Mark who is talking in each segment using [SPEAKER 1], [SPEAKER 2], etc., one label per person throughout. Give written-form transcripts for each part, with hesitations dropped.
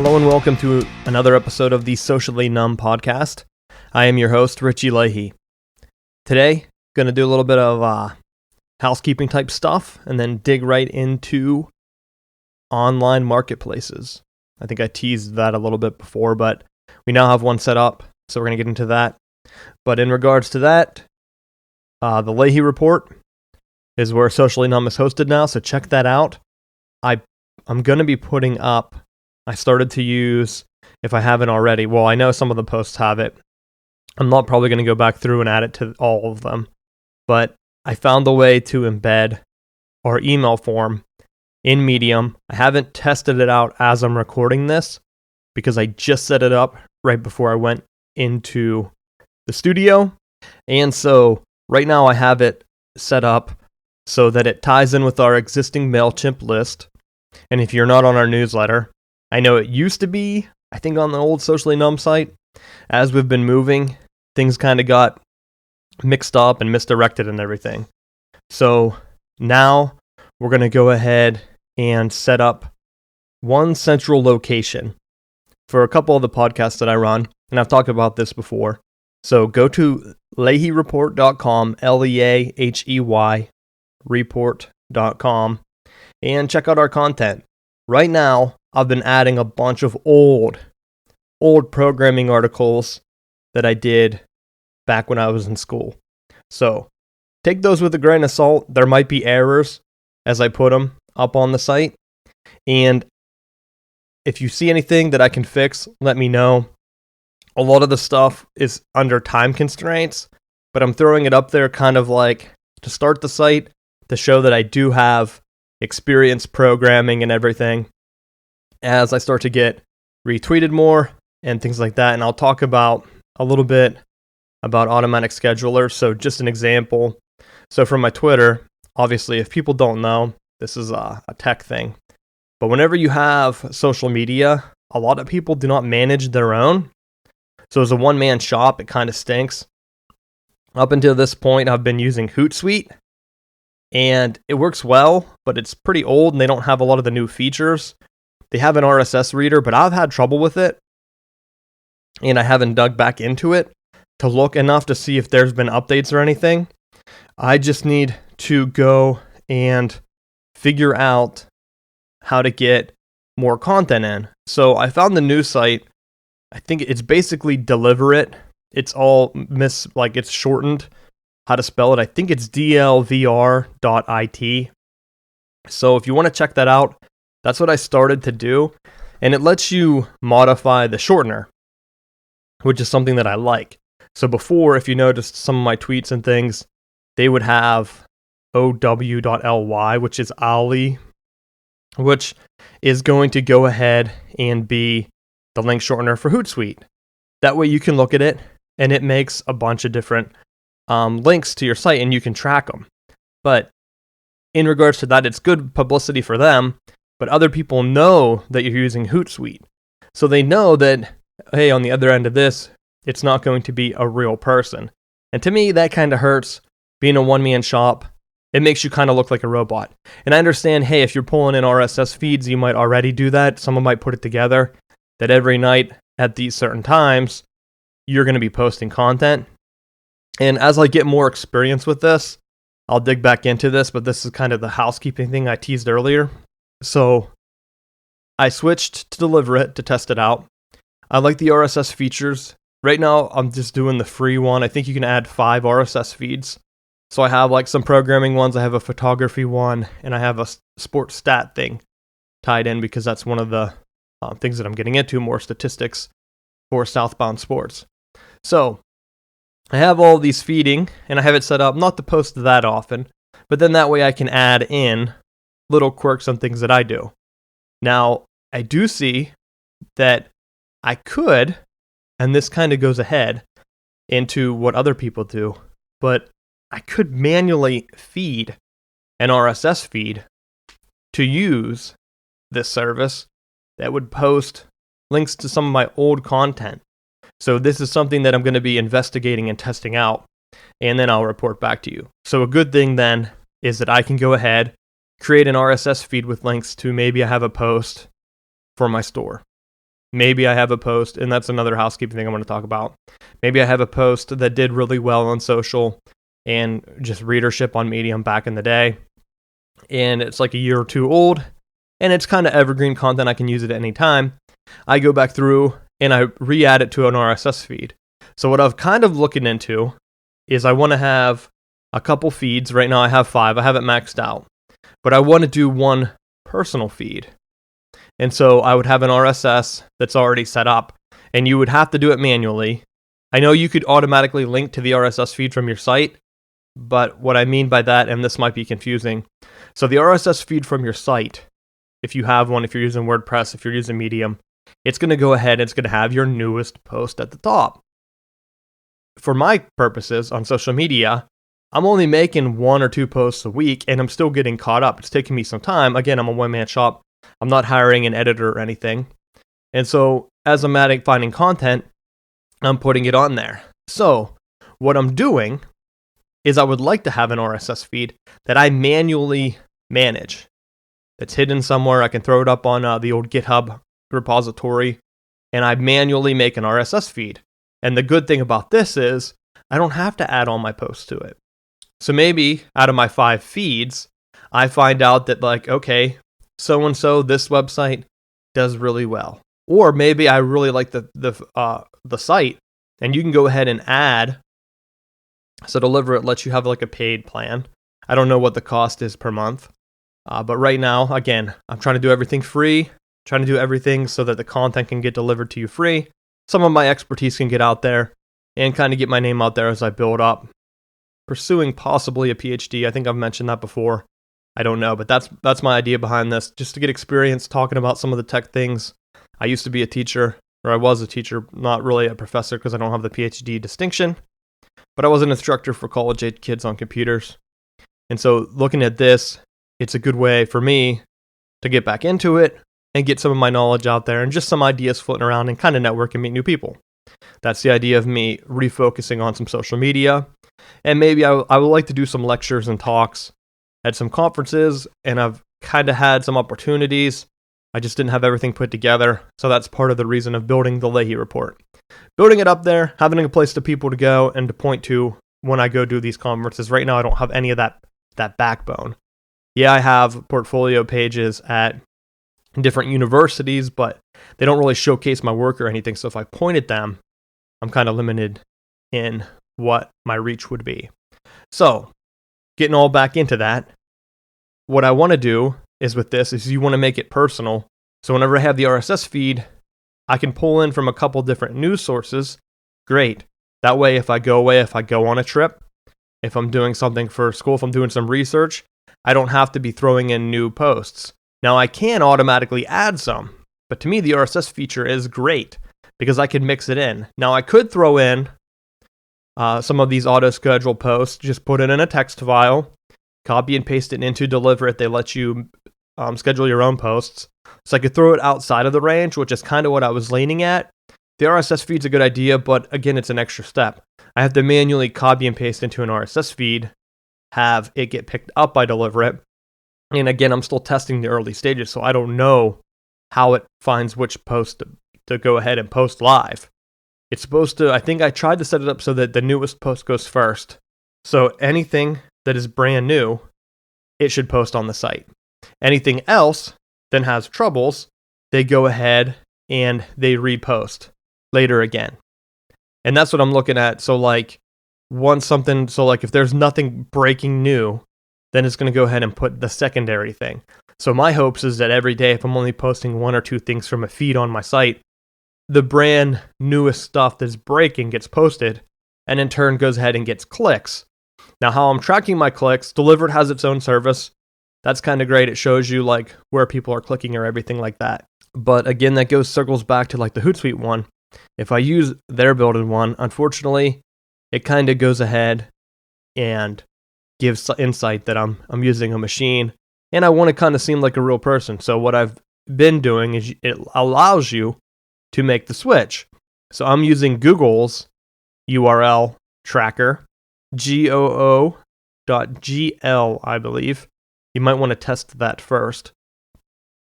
[SPEAKER 1] Hello and welcome to another episode of the Socially Numb podcast. I am your host, Richie Leahey. Today, going to do a little bit of housekeeping type stuff and then dig right into online marketplaces. I think I teased that a little bit before, but we now have one set up, so we're going to get into that. But in regards to that, the Leahey Report is where Socially Numb is hosted now, so check that out. I'm going to be putting up, I started to use, if I haven't already, well, I know some of the posts have it. I'm not probably going to go back through and add it to all of them, but I found a way to embed our email form in Medium. I haven't tested it out as I'm recording this because I just set it up right before I went into the studio. And so right now I have it set up so that it ties in with our existing MailChimp list. And if you're not on our newsletter, I know it used to be, I think on the old Socially Numb site, as we've been moving, things kind of got mixed up and misdirected and everything. So now we're going to go ahead and set up one central location for a couple of the podcasts that I run, and I've talked about this before. So go to leaheyreport.com, Leahey report.com, and check out our content. Right now, I've been adding a bunch of old programming articles that I did back when I was in school. So take those with a grain of salt. There might be errors as I put them up on the site. And if you see anything that I can fix, let me know. A lot of the stuff is under time constraints, but I'm throwing it up there kind of like to start the site to show that I do have experience programming and everything as I start to get retweeted more and things like that. And I'll talk about a little bit about automatic schedulers. So just an example. So from my Twitter, obviously, if people don't know, this is a tech thing. But whenever you have social media, a lot of people do not manage their own. So as a one-man shop, it kind of stinks. Up until this point, I've been using Hootsuite. And it works well, but it's pretty old and they don't have a lot of the new features. They have an RSS reader, but I've had trouble with it. And I haven't dug back into it to look enough to see if there's been updates or anything. I just need to go and figure out how to get more content in. So I found the new site. I think it's basically Deliver It. It's all it's shortened. How to spell it? I think it's dlvr.it. So if you want to check that out, that's what I started to do. And it lets you modify the shortener, which is something that I like. So before, if you noticed some of my tweets and things, they would have ow.ly, which is Ollie, which is going to go ahead and be the link shortener for Hootsuite. That way you can look at it and it makes a bunch of different links to your site and you can track them. But in regards to that, it's good publicity for them, but other people know that you're using Hootsuite. So they know that, hey, on the other end of this, it's not going to be a real person. And to me, that kind of hurts. Being a one-man shop, it makes you kind of look like a robot. And I understand, hey, if you're pulling in RSS feeds, you might already do that. Someone might put it together that every night at these certain times, you're going to be posting content. And as I get more experience with this, I'll dig back into this, but this is kind of the housekeeping thing I teased earlier. So I switched to Deliver It to test it out. I like the RSS features. Right now, I'm just doing the free one. I think you can add 5 RSS feeds. So I have like some programming ones, I have a photography one, and I have a sports stat thing tied in because that's one of the things that I'm getting into, more statistics for Southbound Sports. So I have all these feeding, and I have it set up not to post that often, but then that way I can add in little quirks and things that I do. Now, I do see that I could, and this kind of goes ahead into what other people do, but I could manually feed an RSS feed to use this service that would post links to some of my old content. So this is something that I'm going to be investigating and testing out, and then I'll report back to you. So a good thing then is that I can go ahead, create an RSS feed with links to maybe I have a post for my store. Maybe I have a post, and that's another housekeeping thing I want to talk about. Maybe I have a post that did really well on social and just readership on Medium back in the day, and it's like a year or two old, and it's kind of evergreen content. I can use it at any time. I go back through and I re-add it to an RSS feed. So what I've kind of looking into is I want to have a couple feeds. Right now I have 5. I have it maxed out. But I want to do one personal feed. And so I would have an RSS that's already set up, and you would have to do it manually. I know you could automatically link to the RSS feed from your site, but what I mean by that, and this might be confusing, so the RSS feed from your site, if you have one, if you're using WordPress, if you're using Medium, it's going to go ahead and it's going to have your newest post at the top. For my purposes on social media, I'm only making 1 or 2 posts a week, and I'm still getting caught up. It's taking me some time. Again, I'm a one-man shop. I'm not hiring an editor or anything. And so as I'm finding content, I'm putting it on there. So what I'm doing is I would like to have an RSS feed that I manually manage. That's hidden somewhere. I can throw it up on the old GitHub repository, and I manually make an RSS feed. And the good thing about this is I don't have to add all my posts to it. So maybe out of my 5 feeds, I find out that like, okay, so-and-so, this website does really well. Or maybe I really like the site, and you can go ahead and add. So Deliverr lets you have like a paid plan. I don't know what the cost is per month. But right now, again, I'm trying to do everything free, trying to do everything so that the content can get delivered to you free. Some of my expertise can get out there and kind of get my name out there as I build up. Pursuing possibly a PhD. I think I've mentioned that before. I don't know, but that's my idea behind this, just to get experience talking about some of the tech things. I used to be a teacher, or I was a teacher, not really a professor because I don't have the PhD distinction, but I was an instructor for college-age kids on computers. And so looking at this, it's a good way for me to get back into it and get some of my knowledge out there and just some ideas floating around and kind of network and meet new people. That's the idea of me refocusing on some social media. And maybe I would like to do some lectures and talks at some conferences, and I've kind of had some opportunities. I just didn't have everything put together. So that's part of the reason of building the Leahey report. Building it up there, having a place to people to go and to point to when I go do these conferences. Right now, I don't have any of that backbone. Yeah, I have portfolio pages at different universities, but they don't really showcase my work or anything. So if I point at them, I'm kind of limited in what my reach would be. So getting all back into that, what I want to do is with this is you want to make it personal. So whenever I have the RSS feed, I can pull in from a couple different news sources. Great. That way, if I go away, if I go on a trip, if I'm doing something for school, if I'm doing some research, I don't have to be throwing in new posts. Now, I can automatically add some, but to me, the RSS feature is great because I can mix it in. Now, I could throw in some of these auto-schedule posts, just put it in a text file, copy and paste it into Deliverr. They let you schedule your own posts. So I could throw it outside of the range, which is kind of what I was leaning at. The RSS feed's a good idea, but again, it's an extra step. I have to manually copy and paste into an RSS feed, have it get picked up by Deliverr. And again, I'm still testing the early stages, so I don't know how it finds which post to go ahead and post live. It's supposed to, I think I tried to set it up so that the newest post goes first. So anything that is brand new, it should post on the site. Anything else that has troubles, they go ahead and they repost later again. And that's what I'm looking at. So like if there's nothing breaking new, then it's going to go ahead and put the secondary thing. So my hopes is that every day, if I'm only posting 1 or 2 things from a feed on my site, the brand newest stuff that's breaking gets posted and in turn goes ahead and gets clicks. Now, how I'm tracking my clicks, Deliverr has its own service. That's kind of great. It shows you like where people are clicking or everything like that. But again, that circles back to like the Hootsuite one. If I use their built-in one, unfortunately, it kind of goes ahead and gives insight that I'm using a machine and I want to kind of seem like a real person. So what I've been doing is it allows you to make the switch. So I'm using Google's URL tracker, goo.gl, I believe. You might want to test that first.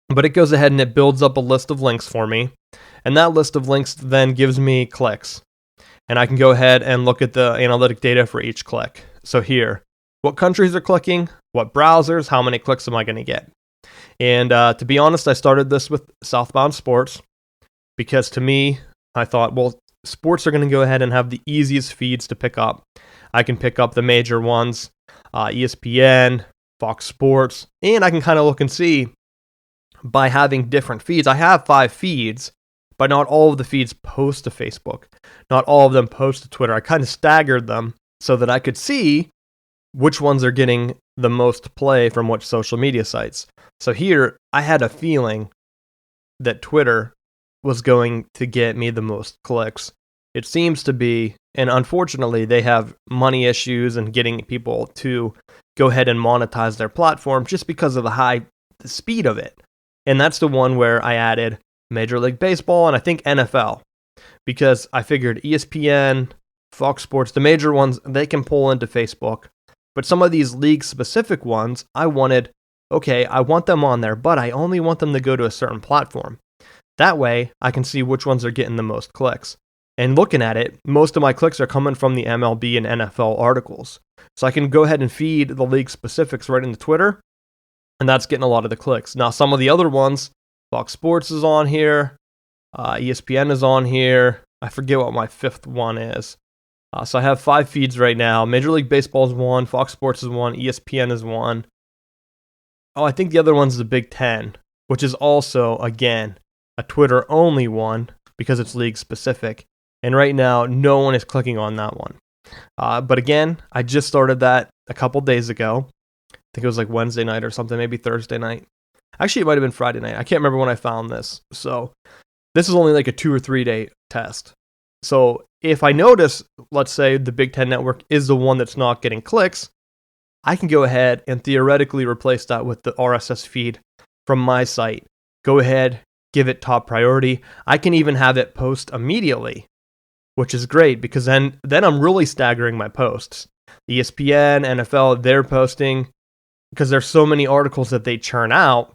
[SPEAKER 1] But it goes ahead and it builds up a list of links for me. And that list of links then gives me clicks. And I can go ahead and look at the analytic data for each click. So here, what countries are clicking, what browsers, how many clicks am I going to get? And to be honest, I started this with Southbound Sports because to me, I thought, well, sports are going to go ahead and have the easiest feeds to pick up. I can pick up the major ones, ESPN, Fox Sports, and I can kind of look and see by having different feeds. I have 5 feeds, but not all of the feeds post to Facebook. Not all of them post to Twitter. I kind of staggered them so that I could see which ones are getting the most play from which social media sites. So here, I had a feeling that Twitter was going to get me the most clicks. It seems to be, and unfortunately, they have money issues and getting people to go ahead and monetize their platform just because of the speed of it. And that's the one where I added Major League Baseball and I think NFL, because I figured ESPN, Fox Sports, the major ones, they can pull into Facebook. But some of these league-specific ones, I want them on there, but I only want them to go to a certain platform. That way, I can see which ones are getting the most clicks. And looking at it, most of my clicks are coming from the MLB and NFL articles. So I can go ahead and feed the league specifics right into Twitter, and that's getting a lot of the clicks. Now, some of the other ones, Fox Sports is on here, ESPN is on here. I forget what my 5th one is. So I have 5 feeds right now. Major League Baseball is 1, Fox Sports is 1, ESPN is 1. Oh, I think the other one's the Big Ten, which is also, again, a Twitter-only one because it's league-specific. And right now, no one is clicking on that one. But again, I just started that a couple days ago. I think it was like Wednesday night or something, maybe Thursday night. Actually, it might have been Friday night. I can't remember when I found this. So this is only like a 2 or 3 day test. So if I notice, let's say the Big Ten Network is the one that's not getting clicks, I can go ahead and theoretically replace that with the RSS feed from my site. Go ahead, give it top priority. I can even have it post immediately, which is great because then I'm really staggering my posts. ESPN, NFL, they're posting because there's so many articles that they churn out.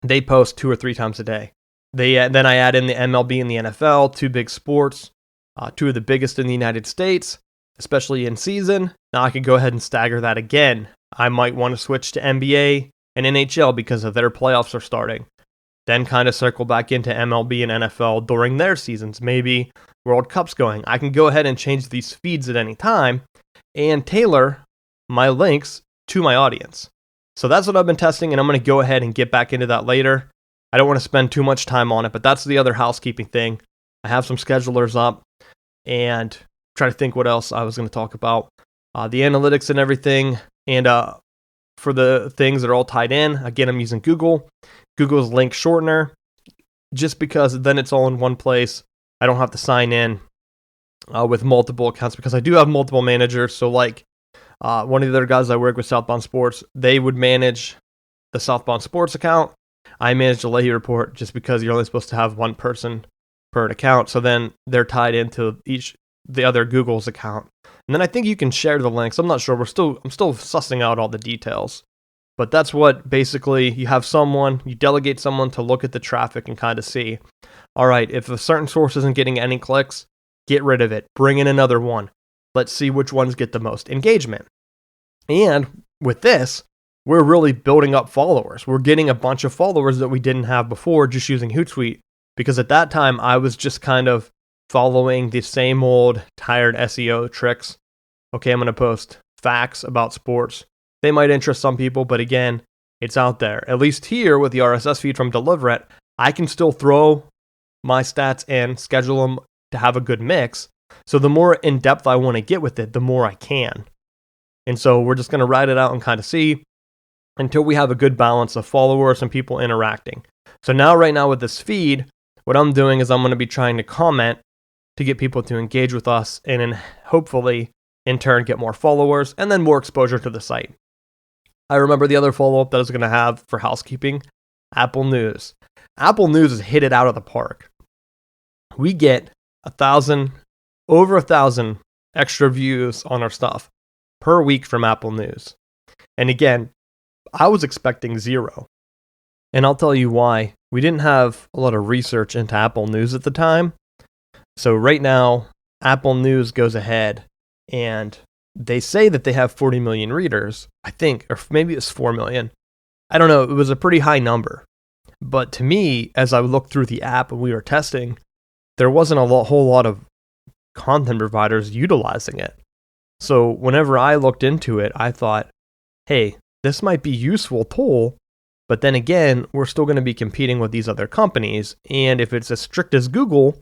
[SPEAKER 1] They post 2 or 3 times a day. Then I add in the MLB and the NFL, 2 big sports, 2 of the biggest in the United States, especially in season. Now I could go ahead and stagger that again. I might want to switch to NBA and NHL because of their playoffs are starting. Then kind of circle back into MLB and NFL during their seasons. Maybe World Cup's going. I can go ahead and change these feeds at any time and tailor my links to my audience. So that's what I've been testing, and I'm going to go ahead and get back into that later. I don't want to spend too much time on it, but that's the other housekeeping thing. I have some schedulers up and try to think what else I was going to talk about. The analytics and everything, and for the things that are all tied in, again, I'm using Google's link shortener, just because then it's all in one place. I don't have to sign in with multiple accounts because I do have multiple managers. So like one of the other guys I work with, Southbound Sports, they would manage the Southbound Sports account. I manage the Leahey report just because you're only supposed to have one person per account. So then they're tied into the other Google's account. And then I think you can share the links. I'm not sure. I'm still sussing out all the details. But that's what basically you delegate someone to look at the traffic and kind of see, all right, if a certain source isn't getting any clicks, get rid of it. Bring in another one. Let's see which ones get the most engagement. And with this, we're really building up followers. We're getting a bunch of followers that we didn't have before just using Hootsuite, because at that time I was just kind of following the same old tired SEO tricks. Okay, I'm going to post facts about sports. They might interest some people, but again, it's out there. At least here with the RSS feed from Deliverit, I can still throw my stats in, schedule them to have a good mix. So the more in depth I want to get with it, the more I can. And so we're just going to ride it out and kind of see until we have a good balance of followers and people interacting. So right now with this feed, what I'm doing is I'm going to be trying to comment to get people to engage with us and then hopefully in turn get more followers and then more exposure to the site. I remember the other follow-up that I was going to have for housekeeping, Apple News. Apple News has hit it out of the park. We get over 1,000 extra views on our stuff per week from Apple News. And again, I was expecting 0. And I'll tell you why we didn't have a lot of research into Apple News at the time. So right now, Apple News goes ahead and they say that they have 40 million readers, I think, or maybe it's 4 million. I don't know. It was a pretty high number. But to me, as I looked through the app and we were testing, there wasn't a whole lot of content providers utilizing it. So whenever I looked into it, I thought, hey, this might be a useful tool, but then again, we're still going to be competing with these other companies. And if it's as strict as Google,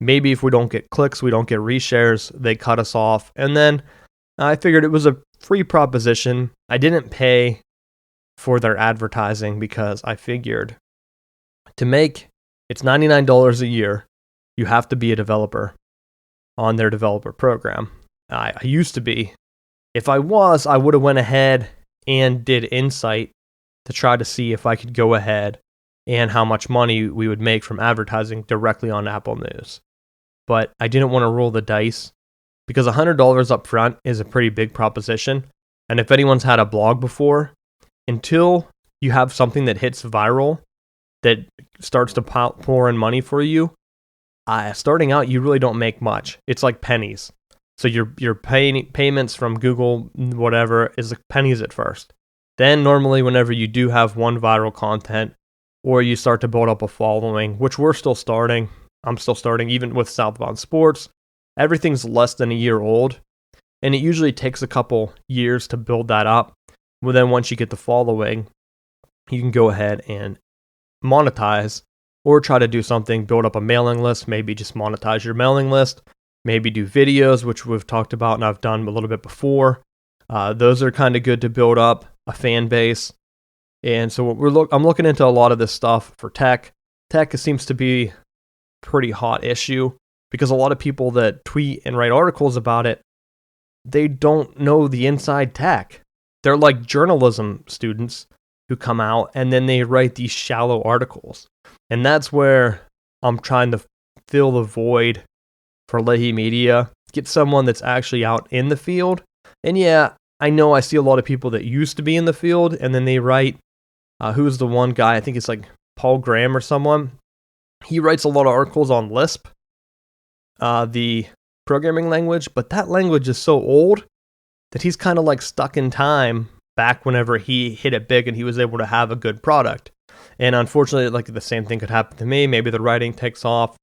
[SPEAKER 1] maybe if we don't get clicks, we don't get reshares, they cut us off. And then I figured it was a free proposition. I didn't pay for their advertising because I figured it's $99 a year. You have to be a developer on their developer program. I used to be. If I was, I would have went ahead and did Insight to try to see if I could go ahead and how much money we would make from advertising directly on Apple News. But I didn't want to roll the dice because $100 up front is a pretty big proposition. And if anyone's had a blog before, until you have something that hits viral, that starts to pour in money for you, starting out, you really don't make much. It's like pennies. So your payments from Google, whatever, is like pennies at first. Then normally whenever you do have one viral content, or you start to build up a following, which we're still starting, I'm still starting, even with Southbound Sports, everything's less than a year old. And it usually takes a couple years to build that up. Well, then once you get the following, you can go ahead and monetize or try to do something, build up a mailing list, maybe just monetize your mailing list, maybe do videos, which we've talked about and I've done a little bit before. Those are kind of good to build up a fan base. And so I'm looking into a lot of this stuff for tech. Tech seems to be a pretty hot issue because a lot of people that tweet and write articles about it, they don't know the inside tech. They're like journalism students who come out and then they write these shallow articles. And that's where I'm trying to fill the void for Leahey Media. Get someone that's actually out in the field. And yeah, I know I see a lot of people that used to be in the field and then they write, who's the one guy? I think it's like Paul Graham or someone. He writes a lot of articles on Lisp, the programming language, but that language is so old that he's kind of like stuck in time back whenever he hit it big and he was able to have a good product. And unfortunately, like the same thing could happen to me. Maybe the writing takes off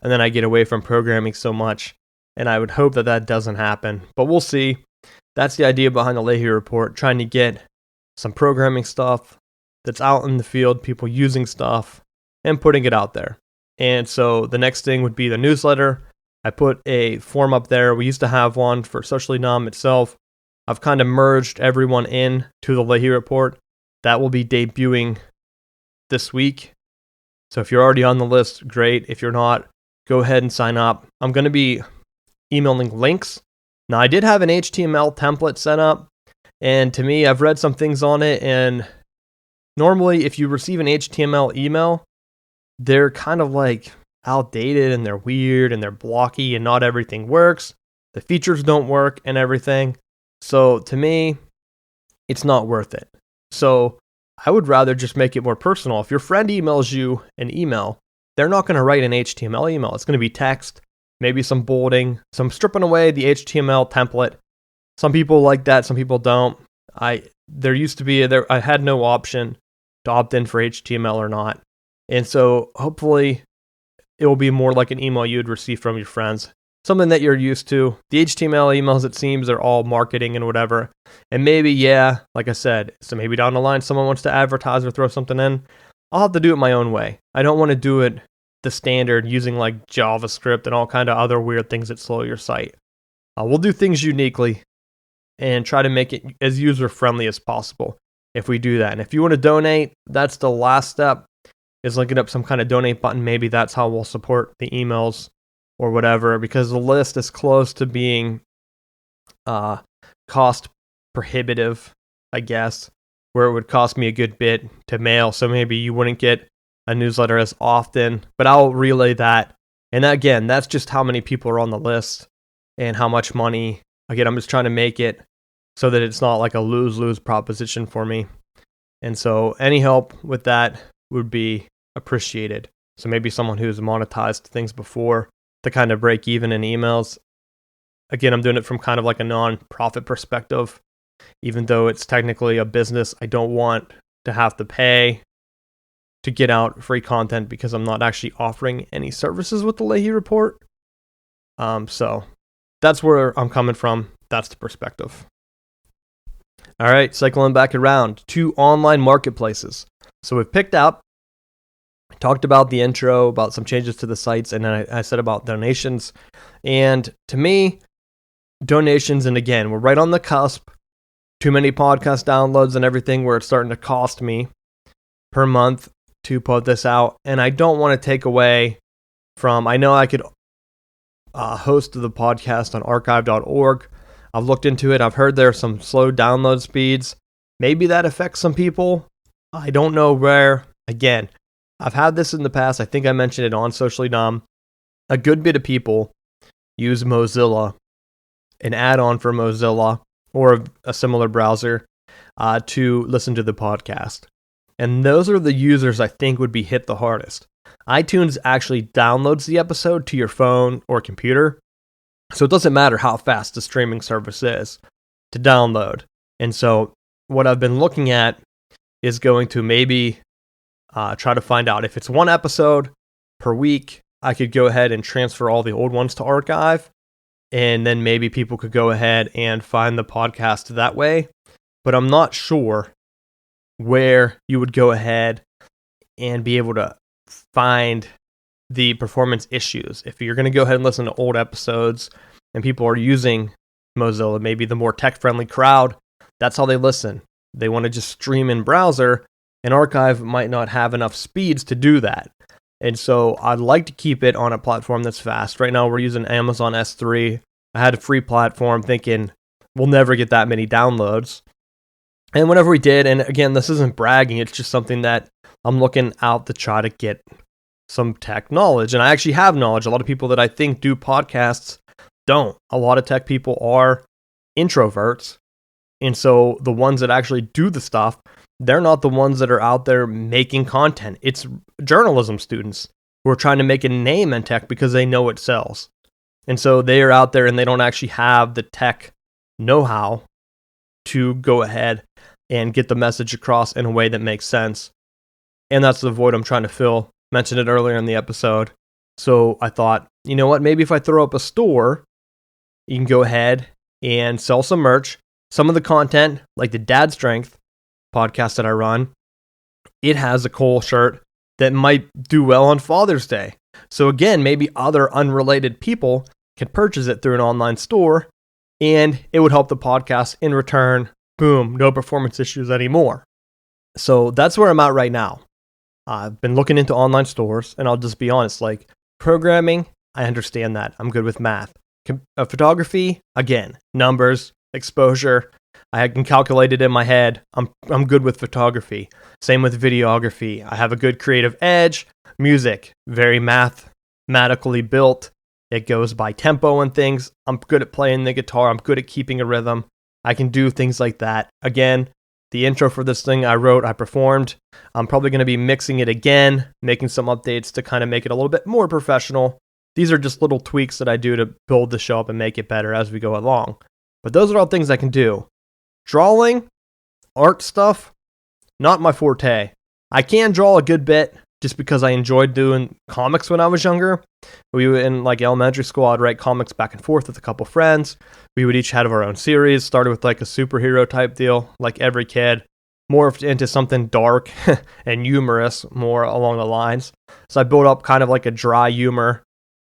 [SPEAKER 1] and then I get away from programming so much. And I would hope that that doesn't happen, but we'll see. That's the idea behind the Leahey Report, trying to get some programming stuff that's out in the field, people using stuff, and putting it out there. And so the next thing would be the newsletter. I put a form up there. We used to have one for Socially Numb itself. I've kind of merged everyone in to the Leahey Report. That will be debuting this week. So if you're already on the list, great. If you're not, go ahead and sign up. I'm going to be emailing links. Now, I did have an HTML template set up, and to me, I've read some things on it, and normally if you receive an HTML email, they're kind of like outdated, and they're weird, and they're blocky, and not everything works. The features don't work, and everything. So to me, it's not worth it. So I would rather just make it more personal. If your friend emails you an email, they're not going to write an HTML email. It's going to be text, maybe some bolding, some stripping away the HTML template. Some people like that, some people don't. There used to be, I had no option to opt in for HTML or not. And so hopefully it will be more like an email you'd receive from your friends. Something that you're used to. The HTML emails, it seems, are all marketing and whatever. And maybe, yeah, like I said, so maybe down the line someone wants to advertise or throw something in. I'll have to do it my own way. I don't want to do it the standard using like JavaScript and all kind of other weird things that slow your site. We'll do things uniquely and try to make it as user-friendly as possible if we do that. And if you want to donate, that's the last step, is looking up some kind of donate button. Maybe that's how we'll support the emails or whatever, because the list is close to being cost prohibitive, I guess, where it would cost me a good bit to mail. So maybe you wouldn't get a newsletter as often, but I'll relay that. And again, that's just how many people are on the list and how much money. Again, I'm just trying to make it so that it's not like a lose-lose proposition for me. And so any help with that would be appreciated. So maybe someone who's monetized things before to kind of break even in emails. Again, I'm doing it from kind of like a non-profit perspective. Even though it's technically a business, I don't want to have to pay to get out free content because I'm not actually offering any services with the Leahey Report. So that's where I'm coming from. That's the perspective. All right, cycling back around to online marketplaces. So we've picked up, talked about the intro, about some changes to the sites, and then I said about donations. And to me, donations, and again, we're right on the cusp. Too many podcast downloads and everything where it's starting to cost me per month to put this out. And I don't want to take away from, I know I could host the podcast on archive.org. I've looked into it. I've heard there are some slow download speeds. Maybe that affects some people. I don't know where. Again, I've had this in the past. I think I mentioned it on Socially Dumb. A good bit of people use Mozilla, an add-on for Mozilla, or a similar browser to listen to the podcast. And those are the users I think would be hit the hardest. iTunes actually downloads the episode to your phone or computer, so it doesn't matter how fast the streaming service is to download. And so what I've been looking at is going to maybe try to find out if it's one episode per week, I could go ahead and transfer all the old ones to archive. And then maybe people could go ahead and find the podcast that way. But I'm not sure where you would go ahead and be able to find the performance issues. If you're going to go ahead and listen to old episodes and people are using Mozilla, maybe the more tech-friendly crowd, that's how they listen. They want to just stream in browser, and archive might not have enough speeds to do that. And so I'd like to keep it on a platform that's fast. Right now we're using Amazon S3. I had a free platform thinking we'll never get that many downloads. And whenever we did, and again, this isn't bragging, it's just something that I'm looking out to try to get some tech knowledge. And I actually have knowledge. A lot of people that I think do podcasts don't. A lot of tech people are introverts. And so the ones that actually do the stuff, they're not the ones that are out there making content. It's journalism students who are trying to make a name in tech because they know it sells. And so they are out there and they don't actually have the tech know-how to go ahead and get the message across in a way that makes sense. And that's the void I'm trying to fill. Mentioned it earlier in the episode. So I thought, you know what, maybe if I throw up a store, you can go ahead and sell some merch. Some of the content, like the Dad Strength podcast that I run, it has a Cole shirt that might do well on Father's Day. So again, maybe other unrelated people can purchase it through an online store, and it would help the podcast in return. Boom, no performance issues anymore. So that's where I'm at right now. I've been looking into online stores, and I'll just be honest, like programming, I understand that. I'm good with math. Photography, again, numbers, exposure, I can calculate it in my head. I'm good with photography. Same with videography. I have a good creative edge. Music, very mathematically built. It goes by tempo and things. I'm good at playing the guitar. I'm good at keeping a rhythm. I can do things like that. Again, the intro for this thing I wrote, I performed. I'm probably going to be mixing it again, making some updates to kind of make it a little bit more professional. These are just little tweaks that I do to build the show up and make it better as we go along. But those are all things I can do. Drawing, art stuff, not my forte. I can draw a good bit just because I enjoyed doing comics when I was younger. We were in like elementary school, I'd write comics back and forth with a couple friends. We would each have our own series, started with like a superhero type deal, like every kid, morphed into something dark and humorous, more along the lines. So I built up kind of like a dry humor,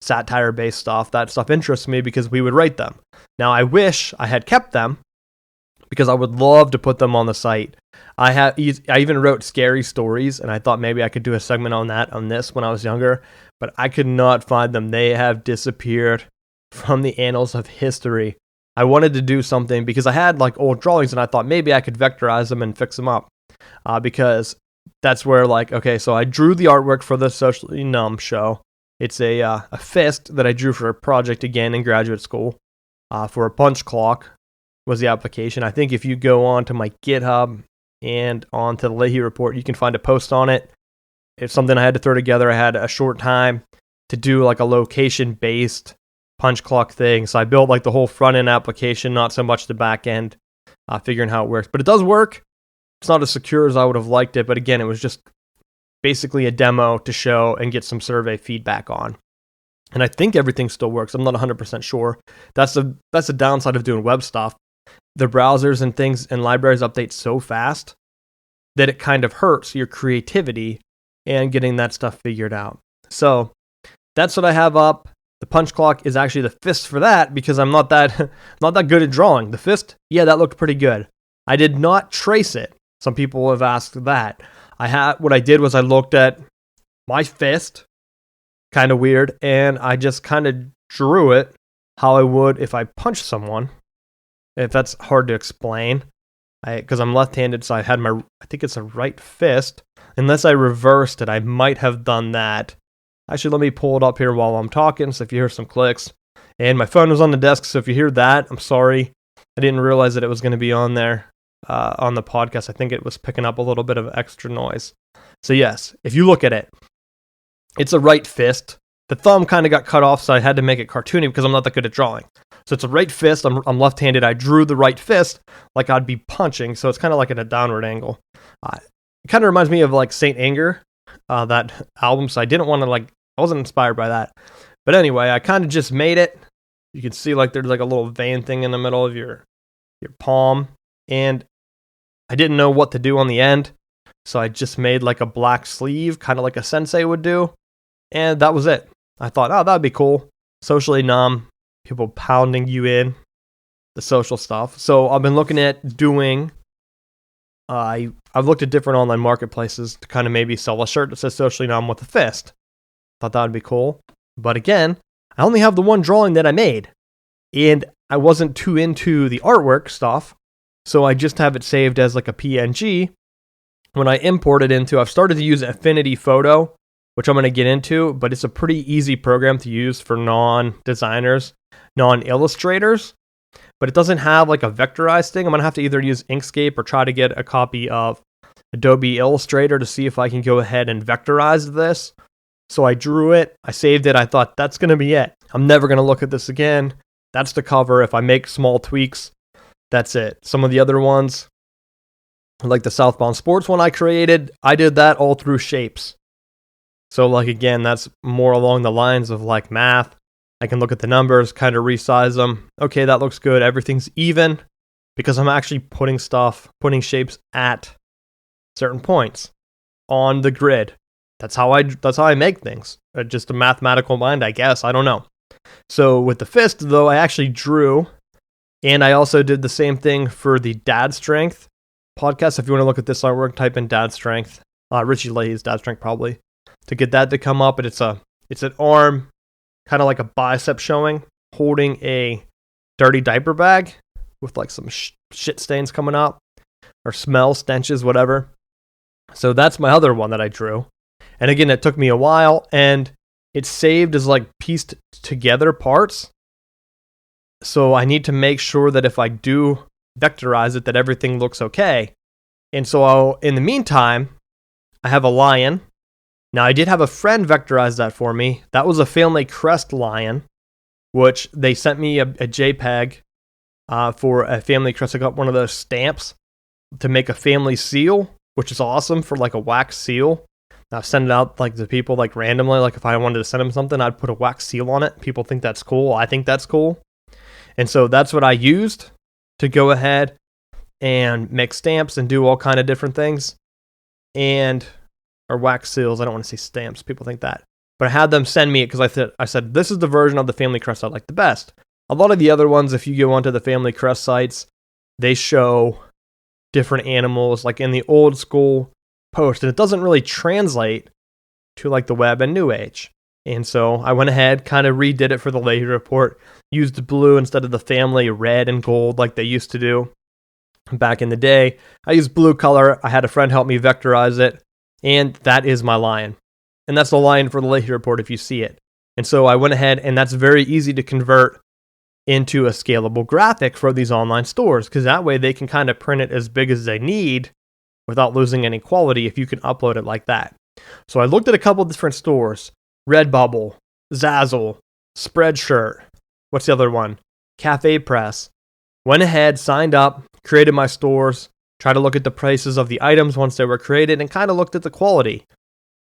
[SPEAKER 1] satire-based stuff. That stuff interests me because we would write them. Now I wish I had kept them, because I would love to put them on the site. I even wrote scary stories, and I thought maybe I could do a segment on this when I was younger, but I could not find them. They have disappeared from the annals of history. I wanted to do something because I had like old drawings, and I thought maybe I could vectorize them and fix them up, because that's where like, okay, so I drew the artwork for the Socially Numb show. It's a fist that I drew for a project again in graduate school for a punch clock. Was the application. I think if you go on to my GitHub and onto the Leahey Report, you can find a post on it. It's something I had to throw together. I had a short time to do like a location-based punch clock thing. So I built like the whole front-end application, not so much the back end, figuring how it works. But it does work. It's not as secure as I would have liked it. But again, it was just basically a demo to show and get some survey feedback on. And I think everything still works. I'm not 100% sure. That's the downside of doing web stuff. The browsers and things and libraries update so fast that it kind of hurts your creativity and getting that stuff figured out. So that's what I have up. The punch clock is actually the fist for that because I'm not that good at drawing. The fist, yeah, that looked pretty good. I did not trace it. Some people have asked that. What I did was I looked at my fist, kind of weird, and I just kind of drew it how I would if I punched someone. If that's hard to explain, because I'm left-handed, so I think it's a right fist. Unless I reversed it, I might have done that. Actually, let me pull it up here while I'm talking, so if you hear some clicks. And my phone was on the desk, so if you hear that, I'm sorry. I didn't realize that it was going to be on there on the podcast. I think it was picking up a little bit of extra noise. So yes, if you look at it, it's a right fist. The thumb kind of got cut off, so I had to make it cartoony because I'm not that good at drawing. So it's a right fist. I'm left-handed. I drew the right fist like I'd be punching, so it's kind of like at a downward angle. It kind of reminds me of like Saint Anger, that album. So I didn't want to I wasn't inspired by that. But anyway, I kind of just made it. You can see like there's like a little vein thing in the middle of your palm, and I didn't know what to do on the end, so I just made like a black sleeve, kind of like a sensei would do, and that was it. I thought, oh, that'd be cool. Socially numb, people pounding you in, the social stuff. So I've been looking at doing, I've looked at different online marketplaces to kind of maybe sell a shirt that says socially numb with a fist. Thought that would be cool. But again, I only have the one drawing that I made, and I wasn't too into the artwork stuff, so I just have it saved as like a PNG. When I import it into, I've started to use Affinity Photo, which I'm going to get into, but it's a pretty easy program to use for non-designers, non-illustrators, but it doesn't have like a vectorized thing. I'm going to have to either use Inkscape or try to get a copy of Adobe Illustrator to see if I can go ahead and vectorize this. So I drew it, I saved it, I thought that's going to be it. I'm never going to look at this again. That's the cover. If I make small tweaks, that's it. Some of the other ones, like the Southbound Sports one I created, I did that all through shapes. So like again, that's more along the lines of like math. I can look at the numbers, kind of resize them. Okay, that looks good. Everything's even because I'm actually putting shapes at certain points on the grid. That's how I make things. Just a mathematical mind, I guess. I don't know. So with the fist, though, I actually drew, and I also did the same thing for the Dad Strength podcast. If you want to look at this artwork, type in Dad Strength. Richie Leahey's Dad Strength probably to get that to come up. And it's an arm, kind of like a bicep showing, holding a dirty diaper bag with like some shit stains coming up or smell, stenches, whatever. So that's my other one that I drew. And again, it took me a while, and it's saved as like pieced together parts. So I need to make sure that if I do vectorize it, that everything looks okay. And so in the meantime, I have a lion. Now, I did have a friend vectorize that for me. That was a family crest lion, which they sent me a JPEG for a family crest. I got one of those stamps to make a family seal, which is awesome for like a wax seal. I send it out like to people like randomly. Like if I wanted to send them something, I'd put a wax seal on it. People think that's cool. I think that's cool. And so that's what I used to go ahead and make stamps and do all kind of different things. Or wax seals. I don't want to say stamps. People think that. But I had them send me it because I said, this is the version of the family crest I like the best. A lot of the other ones, if you go onto the family crest sites, they show different animals like in the old school post, and it doesn't really translate to like the web and new age. And so I went ahead, kind of redid it for the Leahey report, used blue instead of the family red and gold like they used to do back in the day. I used blue color. I had a friend help me vectorize it, and that is my lion. And that's the lion for the Leahey report if you see it. And so I went ahead, and that's very easy to convert into a scalable graphic for these online stores, because that way they can kind of print it as big as they need without losing any quality if you can upload it like that. So I looked at a couple of different stores: Redbubble, Zazzle, Spreadshirt. What's the other one? Cafe Press. Went ahead, signed up, created my stores, tried to look at the prices of the items once they were created, and kind of looked at the quality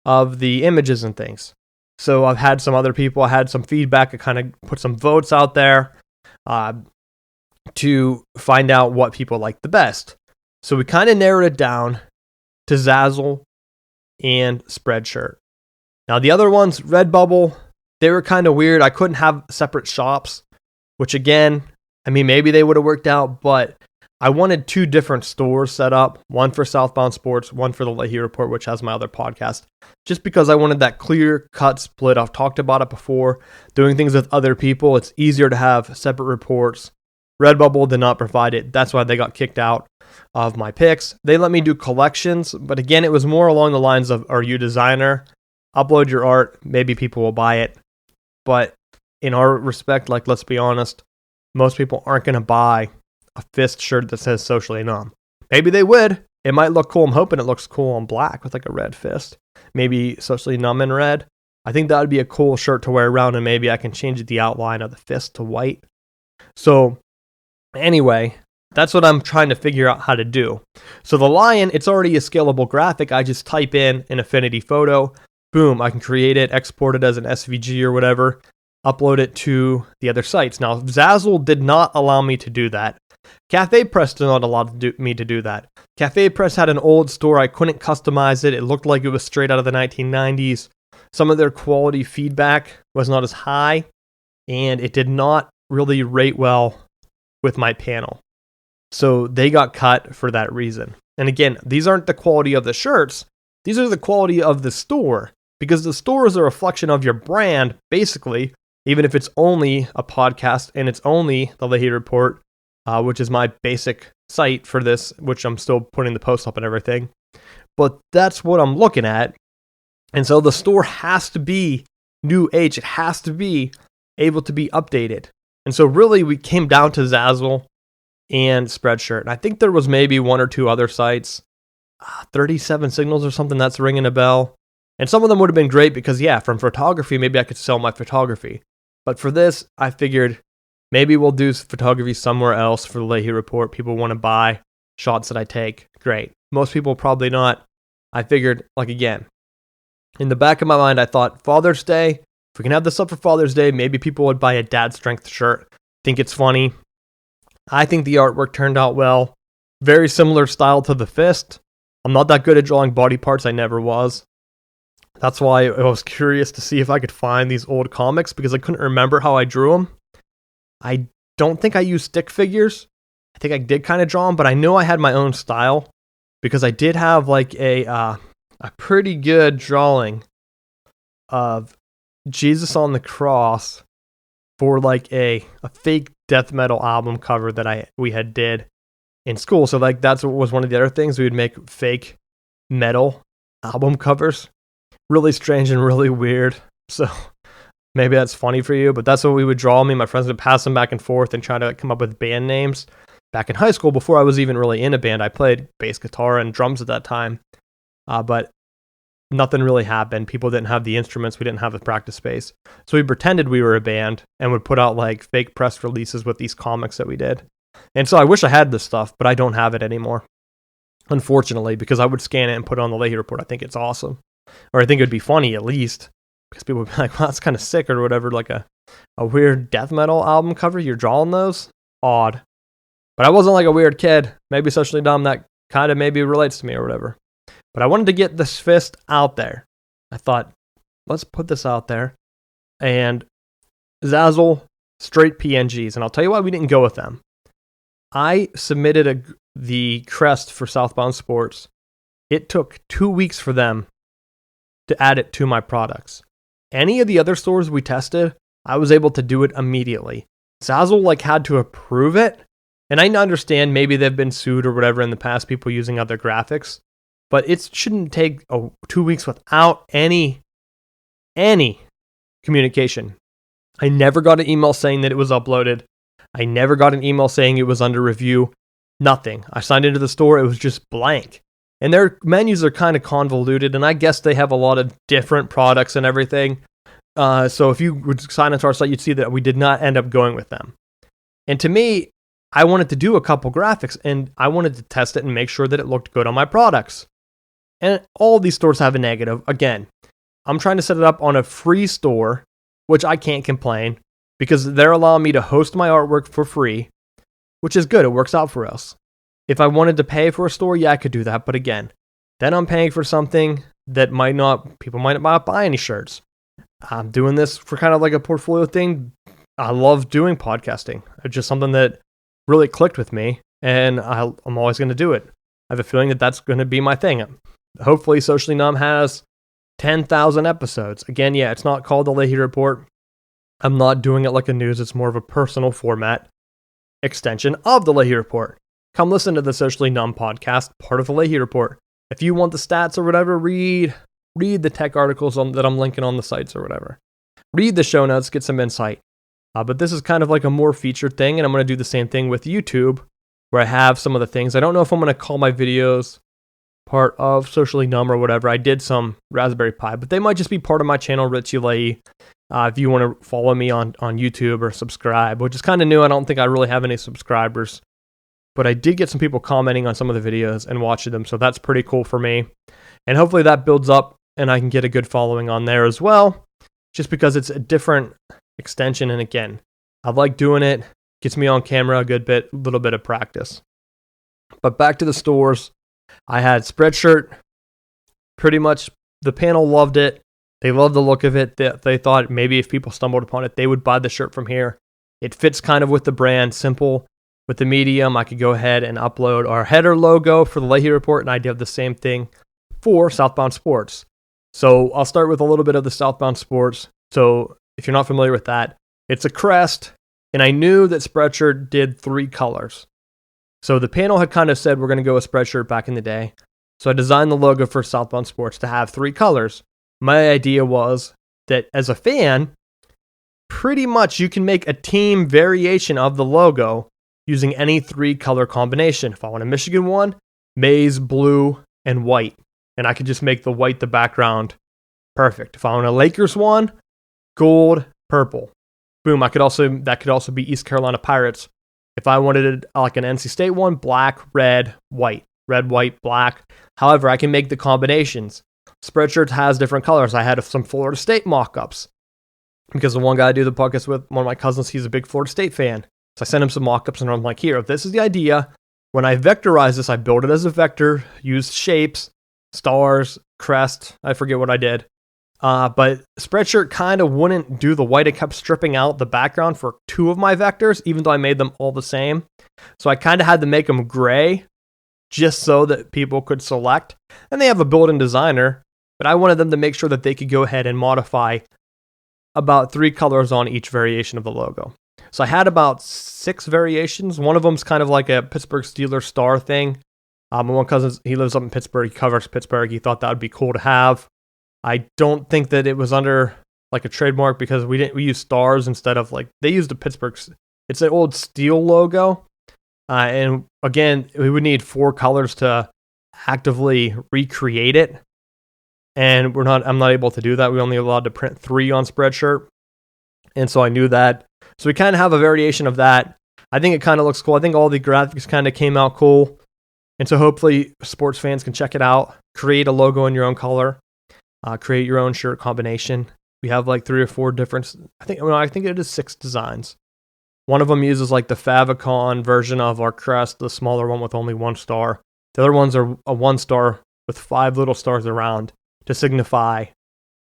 [SPEAKER 1] of the images and things. So I've had some other people, I had some feedback, I kind of put some votes out there to find out what people like the best. So we kind of narrowed it down to Zazzle and Spreadshirt. Now the other ones, Redbubble, they were kind of weird. I couldn't have separate shops, which again, I mean, maybe they would have worked out, but I wanted two different stores set up, one for Southbound Sports, one for the Leahey Report, which has my other podcast, just because I wanted that clear-cut split. I've talked about it before. Doing things with other people, it's easier to have separate reports. Redbubble did not provide it. That's why they got kicked out of my picks. They let me do collections, but again, it was more along the lines of, are you a designer? Upload your art, maybe people will buy it. But in our respect, like, let's be honest, most people aren't going to buy a fist shirt that says socially numb. Maybe they would. It might look cool. I'm hoping it looks cool on black with like a red fist. Maybe socially numb in red. I think that would be a cool shirt to wear around, and maybe I can change the outline of the fist to white. So anyway, that's what I'm trying to figure out how to do. So the lion, it's already a scalable graphic. I just type in an Affinity photo. Boom, I can create it, export it as an SVG or whatever, upload it to the other sites. Now, Zazzle did not allow me to do that. Cafe Press did not allow me to do that. Cafe Press had an old store. I couldn't customize it. It looked like it was straight out of the 1990s. Some of their quality feedback was not as high, and it did not really rate well with my panel. So they got cut for that reason. And again, these aren't the quality of the shirts. These are the quality of the store, because the store is a reflection of your brand, basically, even if it's only a podcast and it's only the Leahey Report, which is my basic site for this, which I'm still putting the posts up and everything. But that's what I'm looking at. And so the store has to be new age. It has to be able to be updated. And so really we came down to Zazzle and Spreadshirt. And I think there was maybe one or two other sites, 37 Signals or something, that's ringing a bell. And some of them would have been great because, yeah, from photography, maybe I could sell my photography. But for this, I figured maybe we'll do photography somewhere else for the Leahey Report. People want to buy shots that I take. Great. Most people probably not. I figured, like, again, in the back of my mind, I thought Father's Day, if we can have this up for Father's Day, maybe people would buy a dad strength shirt. Think it's funny. I think the artwork turned out well. Very similar style to the fist. I'm not that good at drawing body parts. I never was. That's why I was curious to see if I could find these old comics, because I couldn't remember how I drew them. I don't think I used stick figures. I think I did kind of draw them, but I know I had my own style, because I did have like a pretty good drawing of Jesus on the cross for like a fake death metal album cover that we had did in school. So like that's what was one of the other things. We would make fake metal album covers. Really strange and really weird. So maybe that's funny for you, but that's what we would draw. Me and my friends would pass them back and forth and try to come up with band names. Back in high school, before I was even really in a band, I played bass guitar and drums at that time. But nothing really happened. People didn't have the instruments. We didn't have the practice space. So we pretended we were a band and would put out like fake press releases with these comics that we did. And so I wish I had this stuff, but I don't have it anymore, unfortunately, because I would scan it and put it on the Leahey Report. I think it's awesome. Or I think it would be funny at least, because people would be like, well, that's kind of sick or whatever, like a weird death metal album cover. You're drawing those? Odd. But I wasn't like a weird kid. Maybe socially dumb. That kind of maybe relates to me or whatever. But I wanted to get this fist out there. I thought, let's put this out there. And Zazzle, straight PNGs. And I'll tell you why we didn't go with them. I submitted the crest for Southbound Sports. It took 2 weeks for them to add it to my products. Any of the other stores we tested, I was able to do it immediately. Zazzle had to approve it. And I understand maybe they've been sued or whatever in the past, people using other graphics. But it shouldn't take 2 weeks without any communication. I never got an email saying that it was uploaded. I never got an email saying it was under review. Nothing. I signed into the store. It was just blank. And their menus are kind of convoluted, and I guess they have a lot of different products and everything. So if you would sign into our site, you'd see that we did not end up going with them. And to me, I wanted to do a couple graphics, and I wanted to test it and make sure that it looked good on my products. And all these stores have a negative. Again, I'm trying to set it up on a free store, which I can't complain because they're allowing me to host my artwork for free, which is good. It works out for us. If I wanted to pay for a store, yeah, I could do that. But again, then I'm paying for something that people might not buy any shirts. I'm doing this for kind of like a portfolio thing. I love doing podcasting. It's just something that really clicked with me, and I'm always going to do it. I have a feeling that that's going to be my thing. Hopefully, Socially Numb has 10,000 episodes. Again, yeah, it's not called the Leahey Report. I'm not doing it like a news. It's more of a personal format extension of the Leahey Report. Come listen to the Socially Numb podcast, part of the Leahey Report. If you want the stats or whatever, read the tech articles that I'm linking on the sites or whatever. Read the show notes, get some insight. But this is kind of like a more featured thing, and I'm going to do the same thing with YouTube, where I have some of the things. I don't know if I'm going to call my videos part of Socially Numb or whatever. I did some Raspberry Pi, but they might just be part of my channel, Richie Leahey. If you want to follow me on YouTube or subscribe, which is kind of new. I don't think I really have any subscribers, but I did get some people commenting on some of the videos and watching them, so that's pretty cool for me. And hopefully that builds up and I can get a good following on there as well, just because it's a different extension. And again, I like doing it. Gets me on camera a little bit of practice. But back to the stores. I had Spreadshirt. Pretty much the panel loved it. They loved the look of it. They thought maybe if people stumbled upon it, they would buy the shirt from here. It fits kind of with the brand, simple. With the medium, I could go ahead and upload our header logo for the Leahey Report, and I did the same thing for Southbound Sports. So I'll start with a little bit of the Southbound Sports. So if you're not familiar with that, it's a crest, and I knew that Spreadshirt did 3 colors. So the panel had kind of said we're going to go with Spreadshirt back in the day. So I designed the logo for Southbound Sports to have 3 colors. My idea was that as a fan, pretty much you can make a team variation of the logo using any 3 color combination. If I want a Michigan one, maize, blue, and white. And I could just make the white the background. Perfect. If I want a Lakers one, gold, purple. Boom. That could also be East Carolina Pirates. If I wanted it like an NC State one, black, red, white. Red, white, black. However, I can make the combinations. Spreadshirt has different colors. I had some Florida State mock-ups. Because the one guy I do the podcast with, one of my cousins, he's a big Florida State fan. So I sent him some mock-ups, and I'm like, here, this is the idea. When I vectorize this, I build it as a vector, used shapes, stars, crest. I forget what I did. But Spreadshirt kind of wouldn't do the white. It kept stripping out the background for 2 of my vectors, even though I made them all the same. So I kind of had to make them gray just so that people could select. And they have a built-in designer, but I wanted them to make sure that they could go ahead and modify about 3 colors on each variation of the logo. So I had about 6 variations. One of them's kind of like a Pittsburgh Steelers star thing. My one cousin, he lives up in Pittsburgh. He covers Pittsburgh. He thought that would be cool to have. I don't think that it was under like a trademark because we used stars instead of they used the Pittsburgh. It's an old steel logo. And again, we would need 4 colors to actively recreate it. And I'm not able to do that. We're only allowed to print 3 on Spreadshirt. And so I knew that. So we kind of have a variation of that. I think it kind of looks cool. I think all the graphics kind of came out cool. And so hopefully sports fans can check it out. Create a logo in your own color. Create your own shirt combination. We have 3 or 4 different, I think it is 6 designs. One of them uses the favicon version of our crest, the smaller one with only 1 star. The other ones are a 1 star with 5 little stars around to signify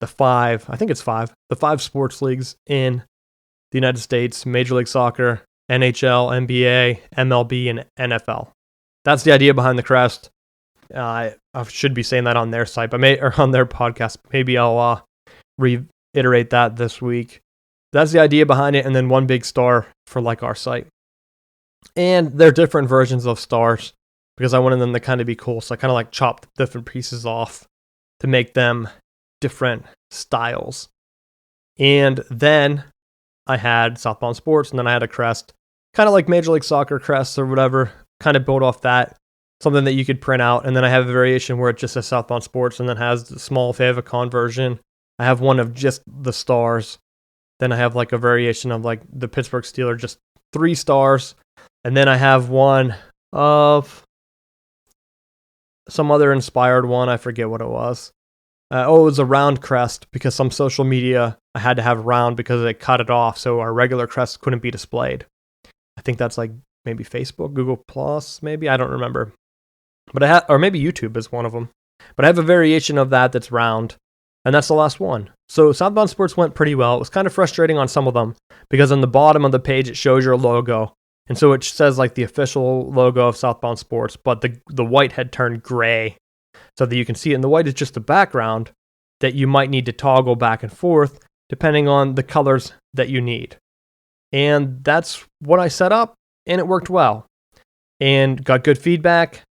[SPEAKER 1] the 5 sports leagues in the United States: Major League Soccer, NHL, NBA, MLB, and NFL. That's the idea behind the crest. I should be saying that on their site, or on their podcast. Maybe I'll reiterate that this week. That's the idea behind it, and then 1 big star for our site. And they're different versions of stars because I wanted them to kind of be cool. So I kind of chopped different pieces off to make them different styles. And then I had Southbound Sports, and then I had a crest, kind of like Major League Soccer crests or whatever, kind of built off that. something that you could print out. And then I have a variation where it just says Southbound Sports and then has the small favicon version. I have one of just the stars. Then I have like a variation of like the Pittsburgh Steelers, just 3 stars. And then I have one of some other inspired one. I forget what it was. It was a round crest because some social media I had to have round because they cut it off. So our regular crest couldn't be displayed. I think that's like maybe Facebook, Google Plus, maybe. I don't remember. But or maybe YouTube is one of them. But I have a variation of that that's round. And that's the last one. So Southbound Sports went pretty well. It was kind of frustrating on some of them because on the bottom of the page, it shows your logo. And so it says like the official logo of Southbound Sports, but the white had turned gray so that you can see it. And the white is just the background that you might need to toggle back and forth depending on the colors that you need. And that's what I set up, and it worked well. And got good feedback.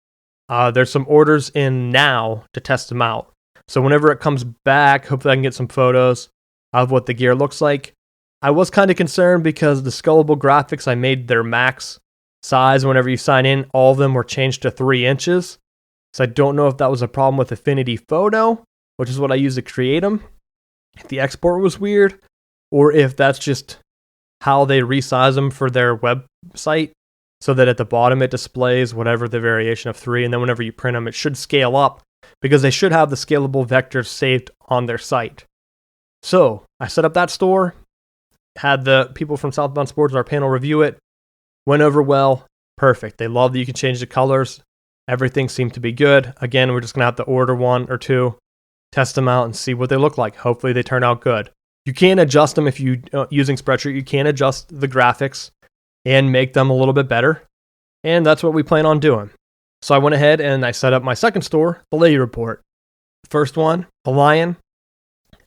[SPEAKER 1] There's some orders in now to test them out. So whenever it comes back, hopefully I can get some photos of what the gear looks like. I was kind of concerned because the scalable graphics, I made their max size. Whenever you sign in, all of them were changed to 3 inches. So I don't know if that was a problem with Affinity Photo, which is what I use to create them, if the export was weird, or if that's just how they resize them for their website, so that at the bottom it displays whatever the variation of 3, and then whenever you print them, it should scale up, because they should have the scalable vectors saved on their site. So I set up that store, had the people from Southbound Sports, our panel, review it, went over well, perfect. They love that you can change the colors. Everything seemed to be good. Again, we're just going to have to order 1 or 2, test them out and see what they look like. Hopefully they turn out good. You can adjust them if you, using Spreadshirt, you can adjust the graphics and make them a little bit better. And that's what we plan on doing. So I went ahead and I set up my second store, the Leahey Report. First one, the lion,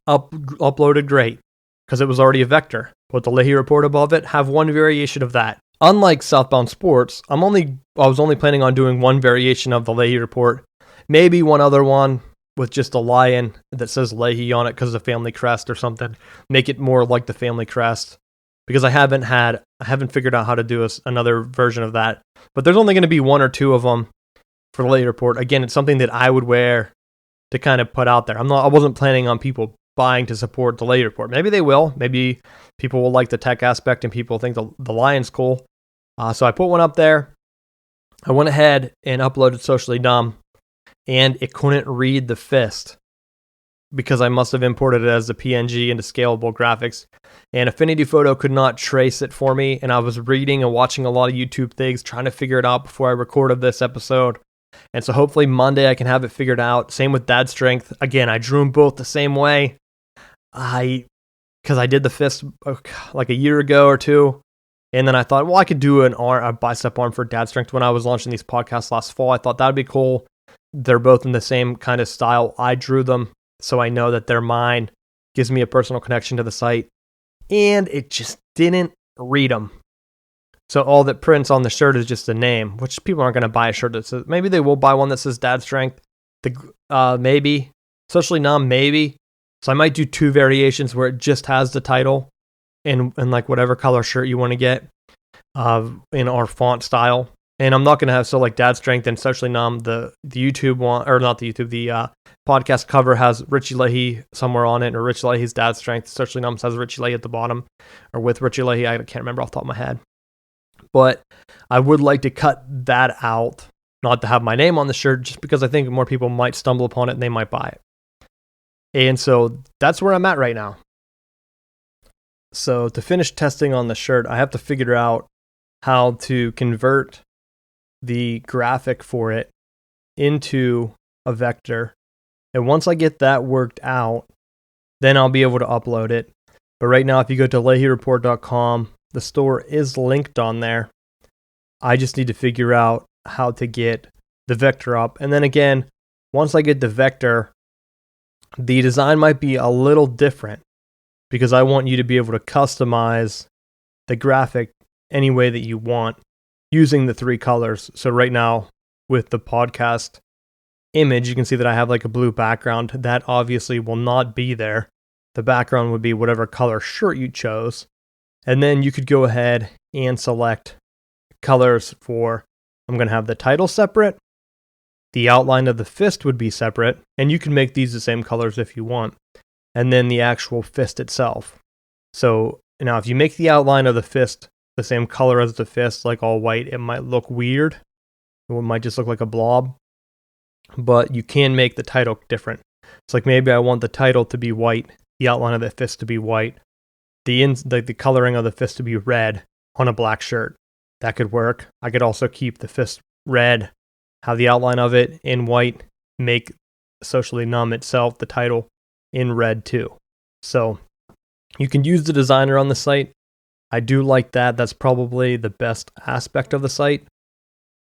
[SPEAKER 1] uploaded great because it was already a vector. Put the Leahey Report above it, have one variation of that. Unlike Southbound Sports, I was only planning on doing one variation of the Leahey Report, maybe one other one with just a lion that says Leahey on it because of the family crest or something. Make it more like the family crest, because I haven't figured out how to do another version of that. But there's only going to be 1 or 2 of them for the Leahey Report. Again, it's something that I would wear to kind of put out there. I wasn't planning on people buying to support the Leahey Report. Maybe they will. Maybe people will like the tech aspect and people think the lion's cool. So I put one up there. I went ahead and uploaded Socially Dumb, and it couldn't read the fist because I must have imported it as a PNG into scalable graphics. And Affinity Photo could not trace it for me, and I was reading and watching a lot of YouTube things, trying to figure it out before I recorded this episode. And so hopefully Monday I can have it figured out. Same with Dad Strength. Again, I drew them both the same way. Because I did the fist like a year ago or 2. And then I thought, well, I could do a bicep arm for Dad Strength when I was launching these podcasts last fall. I thought that would be cool. They're both in the same kind of style. I drew them, so I know that they're mine. Gives me a personal connection to the site. And it just didn't read them. So all that prints on the shirt is just a name, which people aren't going to buy a shirt that says, maybe they will buy one that says Dad Strength. Maybe. Socially Numb, maybe. So I might do 2 variations where it just has the title and like whatever color shirt you want to get in our font style. And I'm not going to have, so like Dad Strength and Socially Numb, the YouTube one, or not the YouTube, the podcast cover has Richie Leahey somewhere on it, or Richie Leahey's Dad Strength. Socially Numb says Richie Leahey at the bottom, or with Richie Leahey. I can't remember off the top of my head. But I would like to cut that out, not to have my name on the shirt, just because I think more people might stumble upon it and they might buy it. And so that's where I'm at right now. So to finish testing on the shirt, I have to figure out how to convert the graphic for it into a vector. And once I get that worked out, then I'll be able to upload it. But right now, if you go to LeaheyReport.com, the store is linked on there. I just need to figure out how to get the vector up. And then again, once I get the vector, the design might be a little different because I want you to be able to customize the graphic any way that you want using the 3 colors. So right now with the podcast image, you can see that I have like a blue background. That obviously will not be there. The background would be whatever color shirt you chose. And then you could go ahead and select colors for, I'm going to have the title separate, The outline of the fist would be separate, and you can make these the same colors if you want. And then the actual fist itself. So now if you make the outline of the fist the same color as the fist, like all white, it might look weird. It might just look like a blob. But you can make the title different. It's like maybe I want the title to be white, the outline of the fist to be white, the coloring of the fist to be red on a black shirt. That could work. I could also keep the fist red, have the outline of it in white, make Socially Numb itself, the title, in red too. So you can use the designer on the site. I do like that. That's probably the best aspect of the site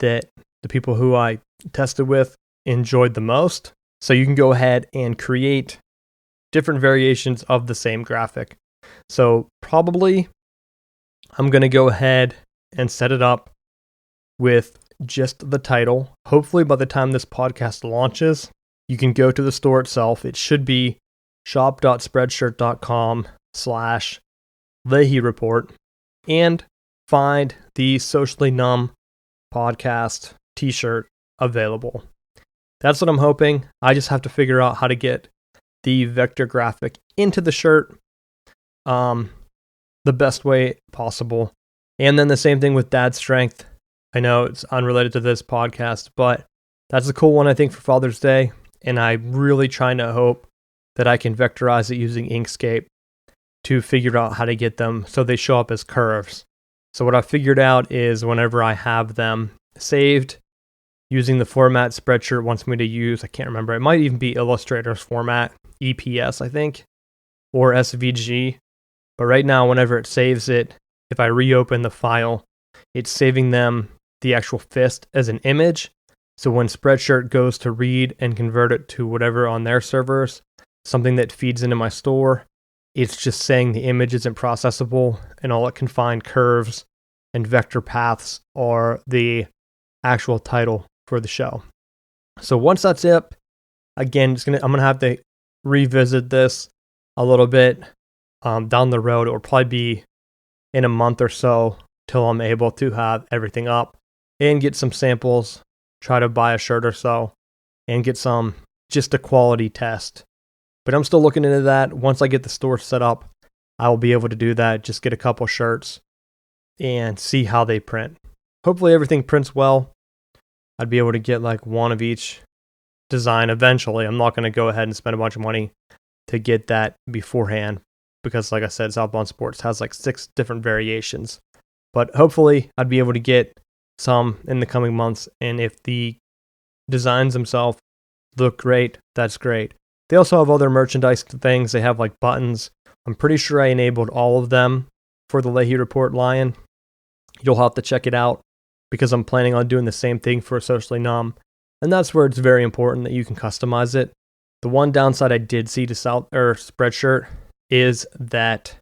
[SPEAKER 1] that the people who I tested with enjoyed the most. So you can go ahead and create different variations of the same graphic. So probably I'm going to go ahead and set it up with just the title. Hopefully by the time this podcast launches, you can go to the store itself. It should be shop.spreadshirt.com/Leahey report and find the Socially Numb podcast t-shirt available. That's what I'm hoping. I just have to figure out how to get the vector graphic into the shirt the best way possible. And then the same thing with Dad Strength. I know it's unrelated to this podcast, but that's a cool one, I think, for Father's Day. And I'm really trying to hope that I can vectorize it using Inkscape to figure out how to get them so they show up as curves. So what I figured out is whenever I have them saved using the format Spreadshirt wants me to use, I can't remember, it might even be Illustrator's format, EPS, I think, or SVG. But right now, whenever it saves it, if I reopen the file, it's saving them the actual fist as an image. So when Spreadshirt goes to read and convert it to whatever on their servers, something that feeds into my store, it's just saying the image isn't processable and all it can find curves and vector paths are the actual title for the show. So once that's it, again, I'm going to have to revisit this a little bit down the road. It will probably be in a month or so till I'm able to have everything up and get some samples, try to buy a shirt or so, and get just a quality test. But I'm still looking into that. Once I get the store set up, I will be able to do that, just get a couple shirts and see how they print. Hopefully everything prints well. I'd be able to get like one of each design eventually. I'm not going to go ahead and spend a bunch of money to get that beforehand because, like I said, Southbound Sports has like 6 different variations. But hopefully I'd be able to get some in the coming months. And if the designs themselves look great, that's great. They also have other merchandise things. They have like buttons. I'm pretty sure I enabled all of them for the Leahey Report Lion. You'll have to check it out because I'm planning on doing the same thing for Socially Numb. And that's where it's very important that you can customize it. The one downside I did see to Spreadshirt is that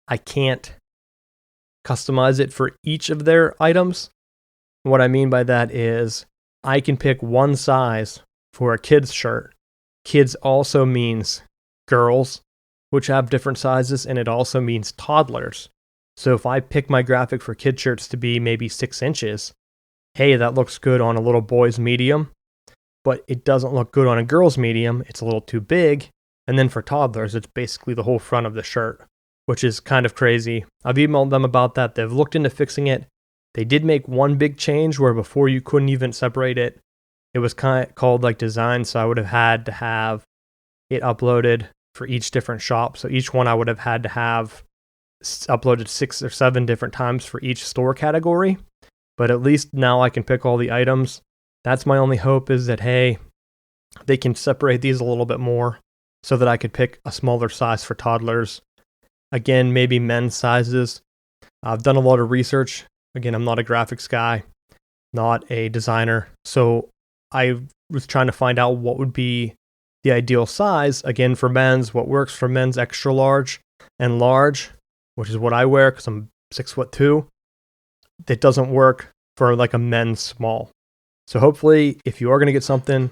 [SPEAKER 1] I can't customize it for each of their items. What I mean by that is I can pick one size for a kid's shirt. Kids also means girls, which have different sizes, and it also means toddlers. So if I pick my graphic for kid shirts to be maybe 6 inches, hey, that looks good on a little boy's medium, but it doesn't look good on a girl's medium. It's a little too big. And then for toddlers, it's basically the whole front of the shirt, which is kind of crazy. I've emailed them about that. They've looked into fixing it. They did make one big change where before you couldn't even separate it. It was kind of called like design, so I would have had to have it uploaded for each different shop. So each one I would have had to have uploaded 6 or 7 different times for each store category. But at least now I can pick all the items. That's my only hope is that, hey, they can separate these a little bit more so that I could pick a smaller size for toddlers. Again, maybe men's sizes. I've done a lot of research. Again, I'm not a graphics guy, not a designer. So I was trying to find out what would be the ideal size. Again, for men's, what works for men's extra large and large, which is what I wear because I'm 6'2". That doesn't work for like a men's small. So hopefully, if you are going to get something,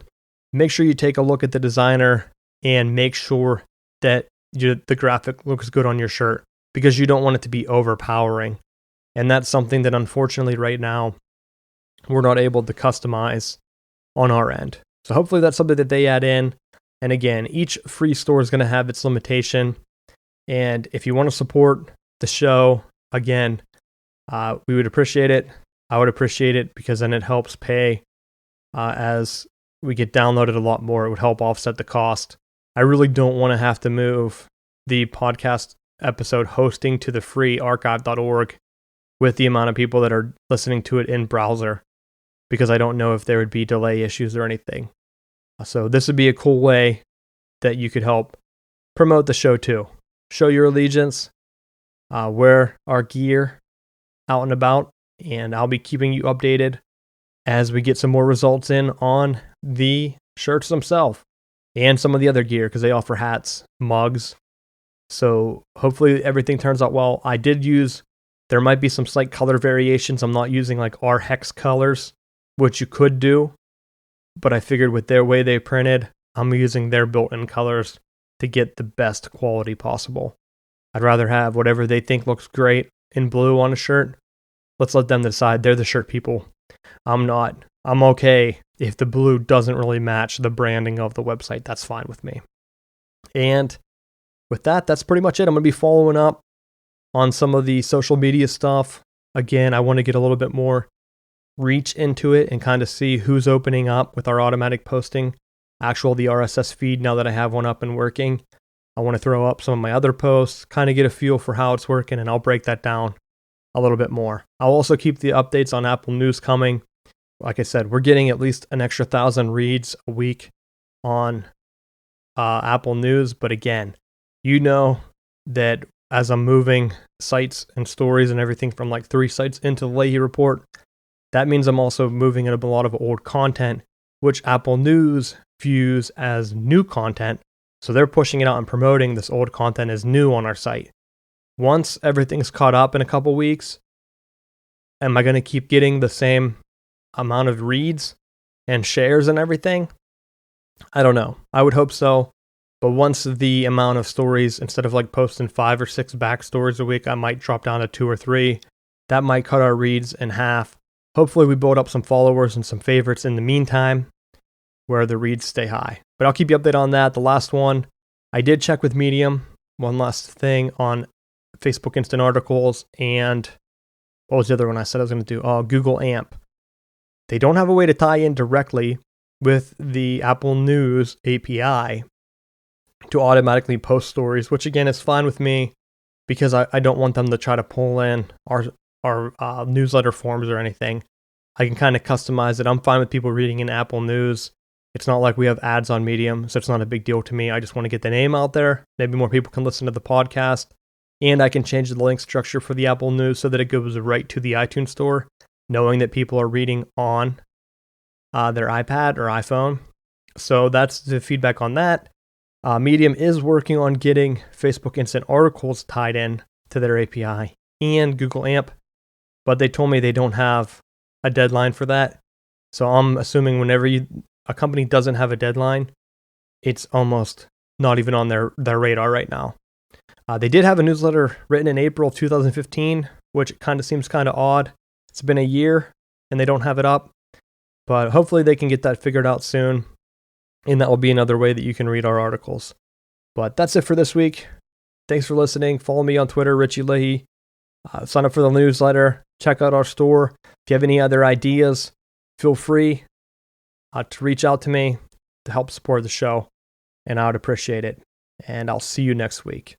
[SPEAKER 1] make sure you take a look at the designer and make sure that the graphic looks good on your shirt because you don't want it to be overpowering. And that's something that unfortunately right now we're not able to customize on our end. So hopefully that's something that they add in. And again, each free store is going to have its limitation. And if you want to support the show, again, we would appreciate it. I would appreciate it because then it helps pay as we get downloaded a lot more. It would help offset the cost. I really don't want to have to move the podcast episode hosting to the free archive.org with the amount of people that are listening to it in browser, because I don't know if there would be delay issues or anything. So this would be a cool way that you could help promote the show too. Show your allegiance, wear our gear out and about, and I'll be keeping you updated as we get some more results in on the shirts themselves and some of the other gear, because they offer hats, mugs. So hopefully everything turns out well. There might be some slight color variations. I'm not using like our hex colors, which you could do, but I figured with their way they printed, I'm using their built-in colors to get the best quality possible. I'd rather have whatever they think looks great in blue on a shirt. Let's let them decide. They're the shirt people. I'm not. I'm okay if the blue doesn't really match the branding of the website. That's fine with me. And with that, that's pretty much it. I'm going to be following up on some of the social media stuff. Again, I want to get a little bit more reach into it and kind of see who's opening up with our automatic posting, the RSS feed now that I have one up and working. I want to throw up some of my other posts, kind of get a feel for how it's working, and I'll break that down a little bit more. I'll also keep the updates on Apple News coming. Like I said, we're getting at least an extra 1,000 reads a week on Apple News. But again, you know that as I'm moving sites and stories and everything from like 3 sites into the Leahey Report, that means I'm also moving in a lot of old content, which Apple News views as new content. So they're pushing it out and promoting this old content as new on our site. Once everything's caught up in a couple weeks, am I going to keep getting the same amount of reads and shares and everything? I don't know. I would hope so. But once the amount of stories, instead of like posting 5 or 6 back stories a week, I might drop down to 2 or 3. That might cut our reads in half. Hopefully we build up some followers and some favorites in the meantime where the reads stay high. But I'll keep you updated on that. The last one, I did check with Medium. One last thing on Facebook Instant Articles, and what was the other one I said I was going to do? Google AMP. They don't have a way to tie in directly with the Apple News API to automatically post stories, which again is fine with me because I don't want them to try to pull in our newsletter forms or anything. I can kind of customize it. I'm fine with people reading in Apple News. It's not like we have ads on Medium, so it's not a big deal to me. I just want to get the name out there. Maybe more people can listen to the podcast. And I can change the link structure for the Apple News so that it goes right to the iTunes store, knowing that people are reading on their iPad or iPhone. So that's the feedback on that. Medium is working on getting Facebook Instant Articles tied in to their API and Google AMP, but they told me they don't have a deadline for that. So I'm assuming whenever a company doesn't have a deadline, it's almost not even on their radar right now. They did have a newsletter written in April of 2015, which kind of seems kind of odd. It's been a year and they don't have it up, but hopefully they can get that figured out soon. And that will be another way that you can read our articles. But that's it for this week. Thanks for listening. Follow me on Twitter, Richie Leahey. Sign up for the newsletter. Check out our store. If you have any other ideas, feel free to reach out to me to help support the show. And I would appreciate it. And I'll see you next week.